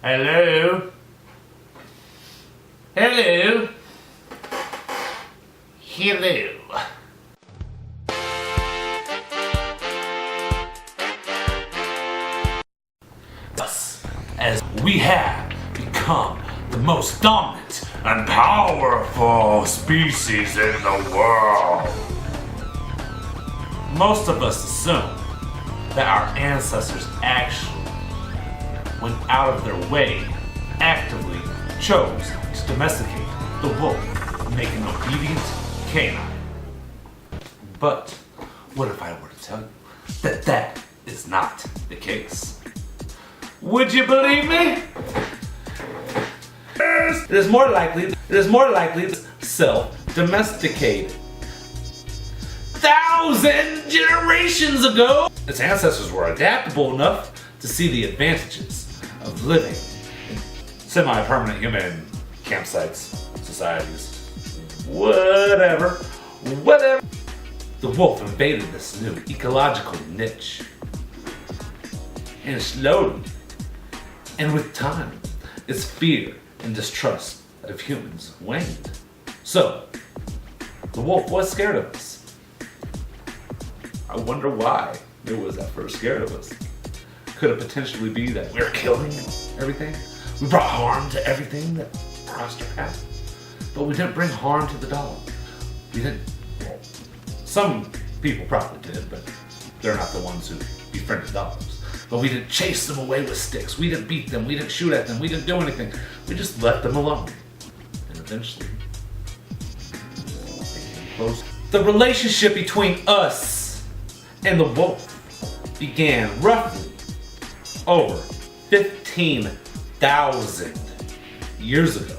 Hello? Hello? Hello? Thus, as we have become the most dominant and powerful species in the world, most of us assume that our ancestors actually went out of their way, actively chose to domesticate the wolf, make an obedient canine. But what if I were to tell you that that is not the case? Would you believe me? It is more likely self-domesticated 1,000 generations ago. Its ancestors were adaptable enough to see the advantages of living in semi-permanent human campsites, societies, whatever. The wolf invaded this new ecological niche. And slowly, and with time, its fear and distrust of humans waned. So, the wolf was scared of us. I wonder why it was at first scared of us. Could it potentially be that we're killing everything? We brought harm to everything that crossed our path. But we didn't bring harm to the dog. We didn't. Well, some people probably did, but they're not the ones who befriended dogs. But we didn't chase them away with sticks. We didn't beat them. We didn't shoot at them. We didn't do anything. We just let them alone. And eventually, they came close. The relationship between us and the wolf began roughly over 15,000 years ago.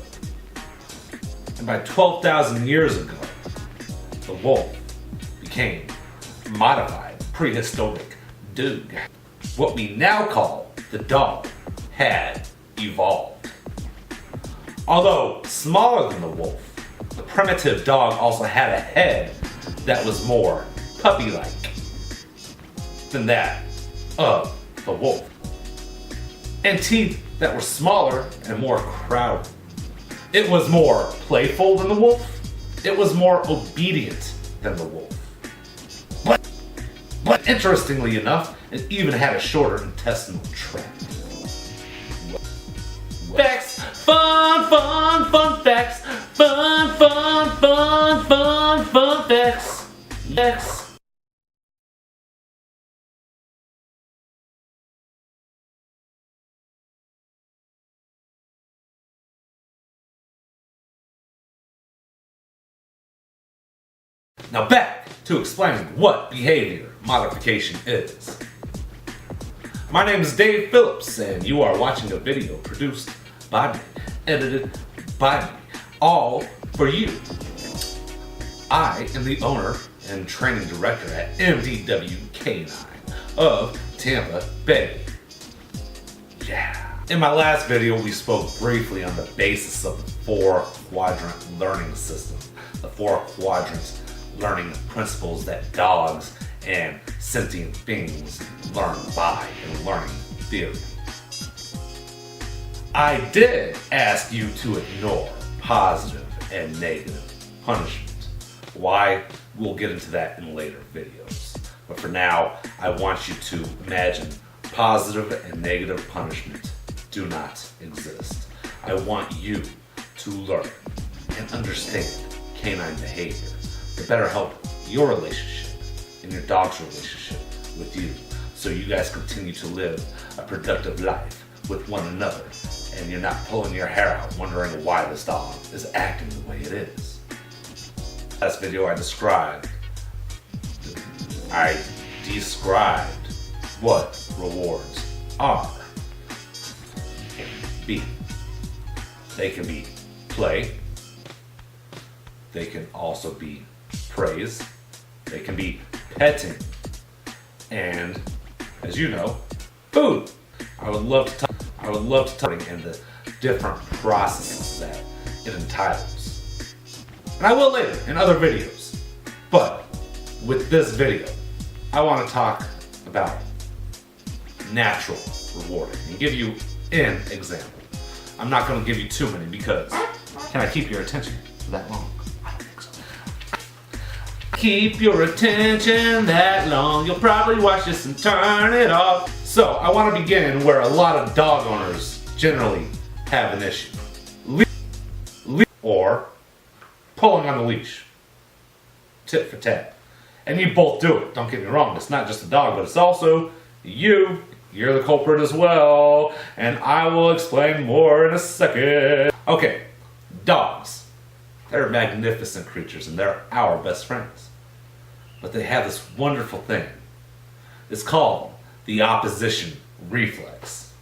And by 12,000 years ago, the wolf became a modified prehistoric dog. What we now call the dog had evolved. Although smaller than the wolf, the primitive dog also had a head that was more puppy-like than that of the wolf, and teeth that were smaller and more crowded. It was more playful than the wolf. It was more obedient than the wolf. But interestingly enough, it even had a shorter intestinal tract. Facts, fun facts, fun facts. Facts. Now back to explaining what behavior modification is. My name is Dave Phillips, and you are watching a video produced by me, edited by me, all for you. I am the owner and training director at MDW Canine of Tampa Bay. Yeah. In my last video, we spoke briefly on the basis of the 4-quadrant learning system, the 4-quadrant learning principles that dogs and sentient beings learn by in learning theory. I did ask you to ignore positive and negative punishment. Why? We'll get into that in later videos. But for now, I want you to imagine positive and negative punishment do not exist. I want you to learn and understand canine behavior to better help your relationship and your dog's relationship with you, so you guys continue to live a productive life with one another, and you're not pulling your hair out wondering why this dog is acting the way it is. Last video I described what rewards are and be. They can be play, they can also be praise, they can be petting, and as you know, food. I would love to talk in the different processes that it entitles. And I will later in other videos. But with this video, I want to talk about natural rewarding and give you An example. I'm not going to give you too many because can I keep your attention for that long? I don't think so. Keep your attention that long. You'll probably watch this and turn it off. So I want to begin where a lot of dog owners generally have an issue. Or pulling on the leash. Tit for tat. And you both do it. Don't get me wrong. It's not just the dog, but it's also you. You're the culprit as well. And I will explain more in a second. Okay, dogs. They're magnificent creatures and they're our best friends. But they have this wonderful thing. It's called the opposition reflex.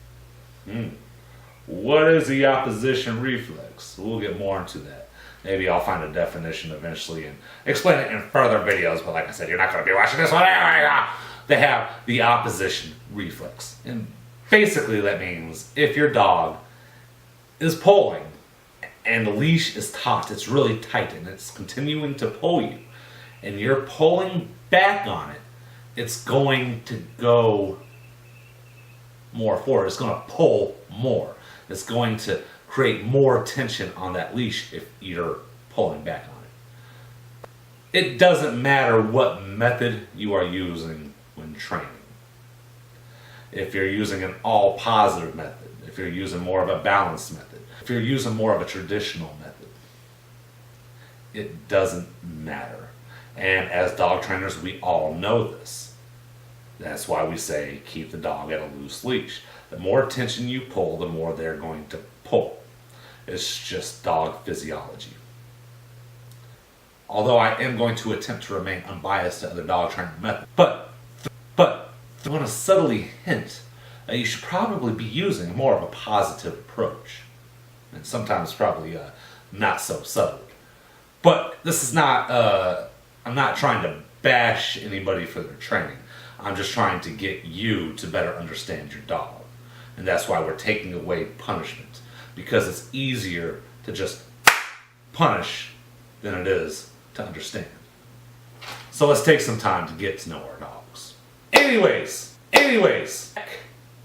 What is the opposition reflex? We'll get more into that. Maybe I'll find a definition eventually and explain it in further videos, but like I said, you're not going to be watching this one anyway. They have the opposition reflex. And basically that means if your dog is pulling and the leash is taut, it's really tight and it's continuing to pull you, and you're pulling back on it, it's going to go more forward. It's going to pull more. It's going to create more tension on that leash if you're pulling back on it. It doesn't matter what method you are using when training. If you're using an all positive method, if you're using more of a balanced method, if you're using more of a traditional method, it doesn't matter. And as dog trainers, we all know this. That's why we say keep the dog at a loose leash. The more tension you pull, the more they're going to pull. It's just dog physiology. Although I am going to attempt to remain unbiased to other dog training methods. But I want to subtly hint that you should probably be using more of a positive approach. And sometimes probably not so subtle. But this is not, I'm not trying to bash anybody for their training. I'm just trying to get you to better understand your dog. And that's why we're taking away punishment. Because it's easier to just punish than it is to understand. So let's take some time to get to know our dogs. Anyways, back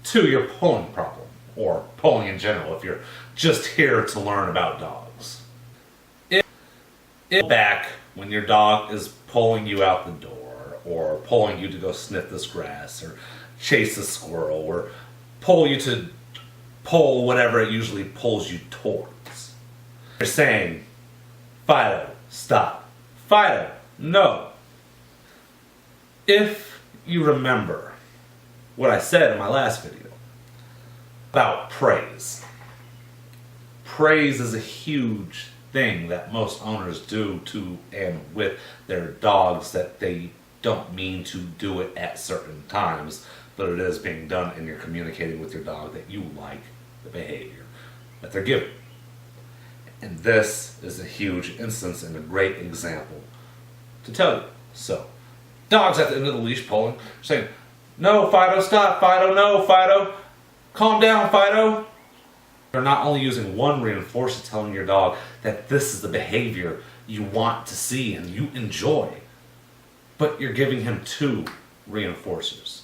to your pulling problem, or pulling in general if you're just here to learn about dogs. Back when your dog is pulling you out the door, or pulling you to go sniff this grass, or chase a squirrel, or pull you to pull whatever it usually pulls you towards. They're saying, Fido, stop. Fido, no. If you remember what I said in my last video about praise. Praise is a huge thing that most owners do to and with their dogs that they don't mean to do it at certain times, but it is being done and you're communicating with your dog that you like the behavior that they're giving. And this is a huge instance and a great example to tell you. So, dogs at the end of the leash pulling, saying, no, Fido, stop, Fido, no, Fido, calm down, Fido. You're not only using one reinforcer telling your dog that this is the behavior you want to see and you enjoy, but you're giving him two reinforcers.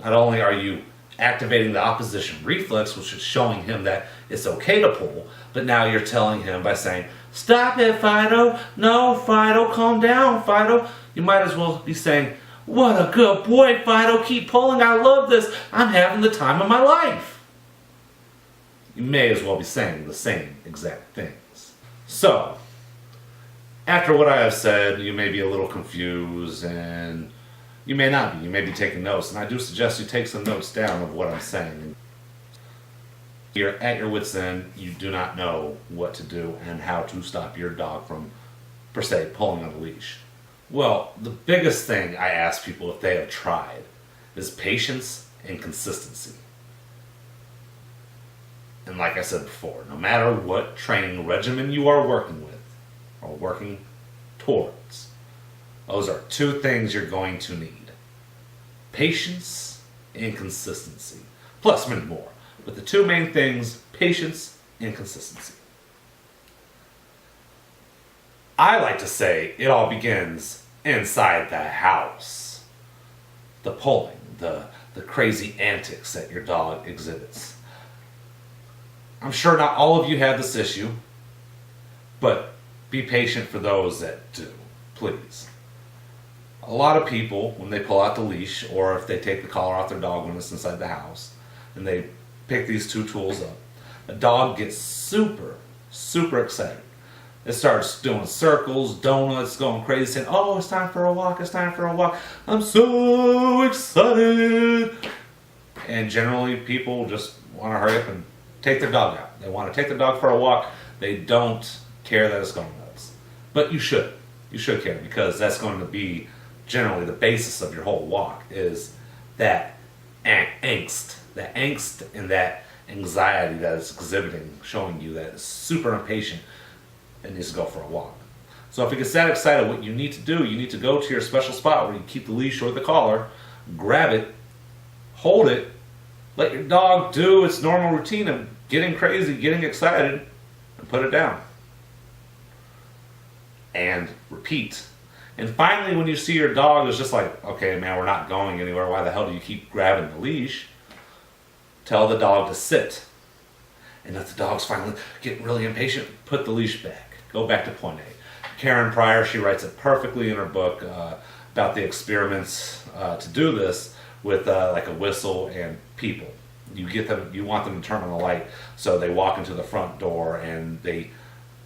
Not only are you activating the opposition reflex, which is showing him that it's okay to pull, but now you're telling him by saying, stop it, Fido, no, Fido, calm down, Fido. You might as well be saying, what a good boy, Fido, keep pulling, I love this, I'm having the time of my life. You may as well be saying the same exact things. So, after what I have said, you may be a little confused, and you may not be. You may be taking notes, and I do suggest you take some notes down of what I'm saying. You're at your wit's end, you do not know what to do and how to stop your dog from, per se, pulling on the leash. Well, the biggest thing I ask people if they have tried is patience and consistency. And like I said before, no matter what training regimen you are working with or working towards, those are two things you're going to need. Patience and consistency. Plus many more. But the two main things, patience and consistency. I like to say it all begins inside the house. The pulling, the crazy antics that your dog exhibits. I'm sure not all of you have this issue, but be patient for those that do, please. A lot of people, when they pull out the leash, or if they take the collar off their dog when it's inside the house, and they pick these two tools up, the dog gets super, super excited. It starts doing circles, donuts, going crazy, saying, oh, it's time for a walk, it's time for a walk. I'm so excited. And generally, people just want to hurry up and take their dog out. They want to take their dog for a walk. They don't care that it's going nuts. But you should. You should care, because that's going to be generally the basis of your whole walk, is that angst. That angst and that anxiety that it's exhibiting, showing you that it's super impatient and needs to go for a walk. So if it gets that excited, what you need to do, you need to go to your special spot where you keep the leash or the collar, grab it, hold it, let your dog do its normal routine of getting crazy, getting excited, and put it down. And repeat. And finally, when you see your dog is just like, okay, man, we're not going anywhere, why the hell do you keep grabbing the leash? Tell the dog to sit. And if the dog's finally getting really impatient, put the leash back. Go back to point A. Karen Pryor, she writes it perfectly in her book about the experiments to do this with like a whistle and people. You get them, you want them to turn on the light, so they walk into the front door and they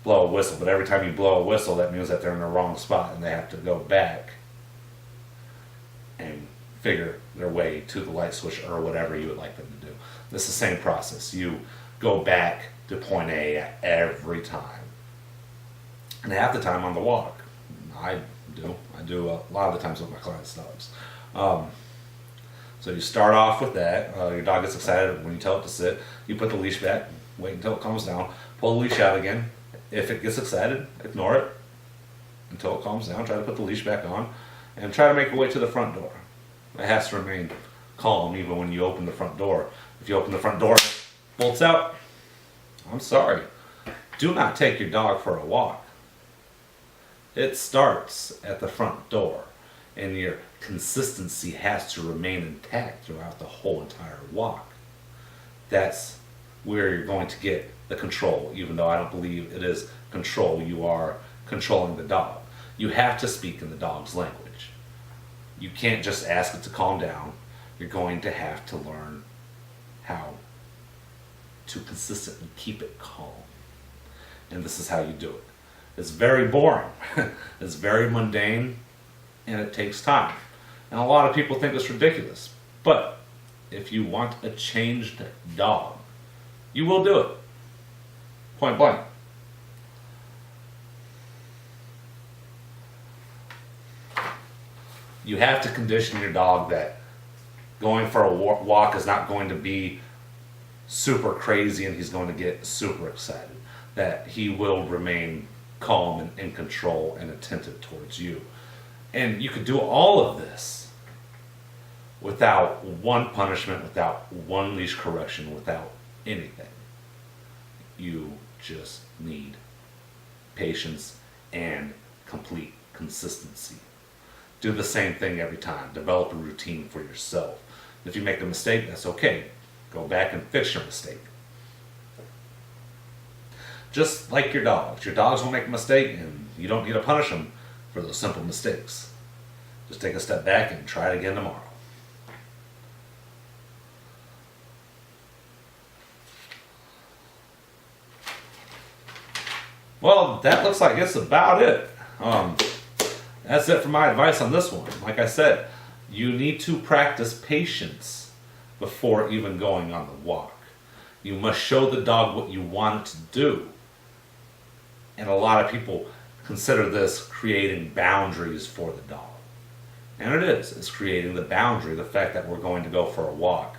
blow a whistle. But every time you blow a whistle, that means that they're in the wrong spot and they have to go back and figure their way to the light switch or whatever you would like them to do. It's the same process. You go back to point A every time. And half the time on the walk. I do a lot of the times with my clients' dogs. So you start off with that. Your dog gets excited when you tell it to sit. You put the leash back, wait until it calms down, pull the leash out again. If it gets excited, ignore it until it calms down. Try to put the leash back on and try to make your way to the front door. It has to remain calm even when you open the front door. If you open the front door, bolts out, I'm sorry. Do not take your dog for a walk. It starts at the front door, and your consistency has to remain intact throughout the whole entire walk. That's where you're going to get the control, even though I don't believe it is control. You are controlling the dog. You have to speak in the dog's language. You can't just ask it to calm down. You're going to have to learn how to consistently keep it calm. And this is how you do it. It's very boring. It's very mundane, and it takes time. And a lot of people think it's ridiculous. But if you want a changed dog, you will do it. Point blank. You have to condition your dog that going for a walk is not going to be super crazy and he's going to get super excited. That he will remain calm and in control and attentive towards you. And you could do all of this without one punishment, without one leash correction, without anything. You just need patience and complete consistency. Do the same thing every time. Develop a routine for yourself. If you make a mistake, that's okay. Go back and fix your mistake. Just like your dogs. Your dogs will make a mistake and you don't need to punish them for those simple mistakes. Just take a step back and try it again tomorrow. Well, that looks like it's about it. That's it for my advice on this one. Like I said, you need to practice patience before even going on the walk. You must show the dog what you want it to do. And a lot of people consider this creating boundaries for the dog. And it is. It's creating the boundary, the fact that we're going to go for a walk.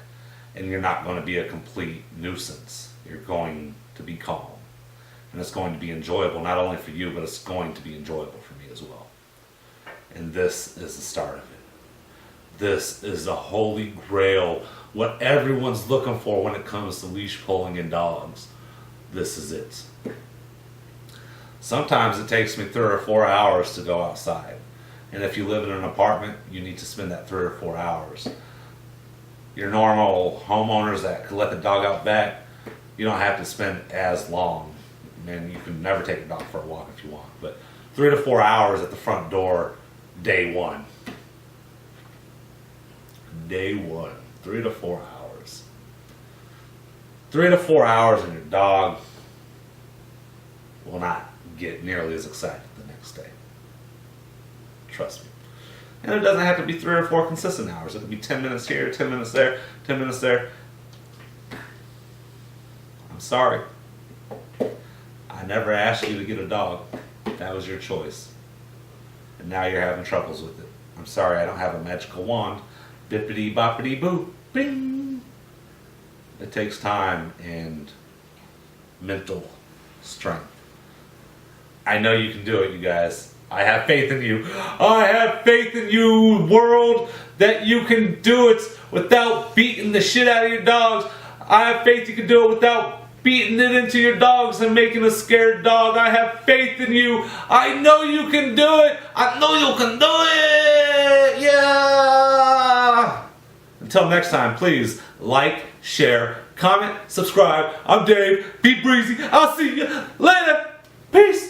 And you're not going to be a complete nuisance. You're going to be calm. And it's going to be enjoyable, not only for you, but it's going to be enjoyable for me as well. And this is the start of it. This is the holy grail, what everyone's looking for when it comes to leash pulling in dogs. This is it. Sometimes it takes me 3 or 4 hours to go outside. And if you live in an apartment, you need to spend that 3 or 4 hours. Your normal homeowners that can let the dog out back, you don't have to spend as long. And you can never take a dog for a walk if you want. But 3 to 4 hours at the front door, day one. Day one. 3 to 4 hours. 3 to 4 hours and your dog will not get nearly as excited the next day. Trust me. And it doesn't have to be 3 or 4 consistent hours. It can be 10 minutes here, 10 minutes there, 10 minutes there. I'm sorry. I never asked you to get a dog. That was your choice. And now you're having troubles with it. I'm sorry, I don't have a magical wand. Bippity boppity boo. Bing. It takes time and mental strength. I know you can do it, you guys. I have faith in you. I have faith in you, world, that you can do it without beating the shit out of your dogs. I have faith you can do it without beating it into your dogs and making a scared dog. I have faith in you. I know you can do it. I know you can do it. Yeah. Until next time, please like, share, comment, subscribe. I'm Dave. Be breezy. I'll see you later. Peace.